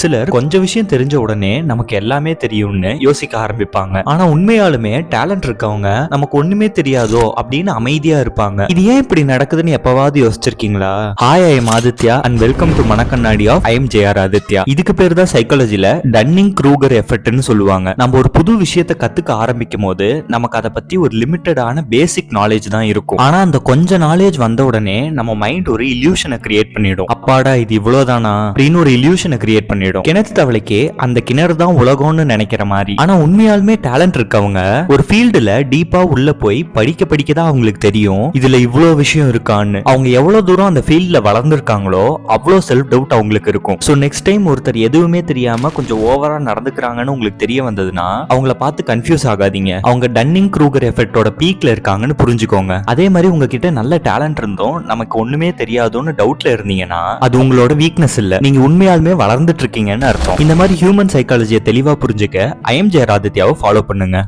சிலர் கொஞ்சம் விஷயம் தெரிஞ்ச உடனே நமக்கு எல்லாமே தெரியும்னு யோசிக்க ஆரம்பிப்பாங்க. ஆனா உண்மையாலுமே டேலண்ட் இருக்கவங்க நமக்கு ஒண்ணுமே தெரியாதோ அப்படின்னு அமைதியா இருப்பாங்க. இது ஏன் இப்படி நடக்குதுன்னு எப்பவாவது யோசிச்சிருக்கீங்களா? Hi, I am Aditya and welcome to Manakkannadi of I am JR Aditya. இதுக்கு பேர் தான் சைக்காலஜில டன்னிங் க்ரூகர் எஃபெக்ட்னு சொல்லுவாங்க. நம்ம ஒரு புது விஷயத்தை கத்துக்க ஆரம்பிக்கும் போது நமக்கு அதை பத்தி ஒரு லிமிட்டடான பேசிக் நாலேஜ் தான் இருக்கும். ஆனா அந்த கொஞ்சம் நாலேஜ் வந்த உடனே நம்ம மைண்ட் ஒரு இல்யூஷனை கிரியேட் பண்ணிடும். அப்பாடா இது இவ்வளவுதானா அப்படின்னு ஒரு இல்யூஷனை கிரியேட் பண்ணிடும். கிணத்து தவளைக்கே அந்த கிணறு தான் உலகம்னு நினைக்கிற மாதிரி. ஆனா உண்மையாலுமே டேலண்ட் இருக்கவங்க ஒரு ஃபீல்டுல டீப்பா உள்ள போய் படிக்க தான் அவங்களுக்கு தெரியும் இதுல இவ்வளவு விஷயம் இருக்கான்னு. அவங்க எவ்வளவு தூரம் அந்த ஃபீல்ட்ல வளர்ந்துருக்காங்களோ அவ்வளவு செல்ஃப் டவுட் அவங்களுக்கு இருக்கும். சோ நெக்ஸ்ட் டைம் ஒருத்தர் எதுவுமே தெரியாம கொஞ்சம் ஓவரா நடந்துக்கிறாங்கன்னு உங்களுக்கு தெரிய வந்ததுன்னா அவங்கள பார்த்து கன்ஃபியூஸ் ஆகாதீங்க. அவங்க டன்னிங் க்ரூகர் எஃபெக்டோட பீக்ல இருக்காங்கன்னு புரிஞ்சுக்கோங்க. அதே மாதிரி உங்ககிட்ட நல்ல டேலண்ட் இருந்தும் நமக்கு ஒண்ணுமே தெரியாதுன்னு டவுட்ல இருந்தீங்கன்னா அது உங்களோட வீக்னஸ் இல்ல, நீங்க உண்மையாலுமே வளர்ந்துட்டு இருக்கீங்கன்னு அர்த்தம். இந்த மாதிரி ஹியூமன் சைக்காலஜியை தெளிவா புரிஞ்சுக்க ஐ எம் ஜேஆர் ஆதித்யாவை ஃபாலோ பண்ணுங்க.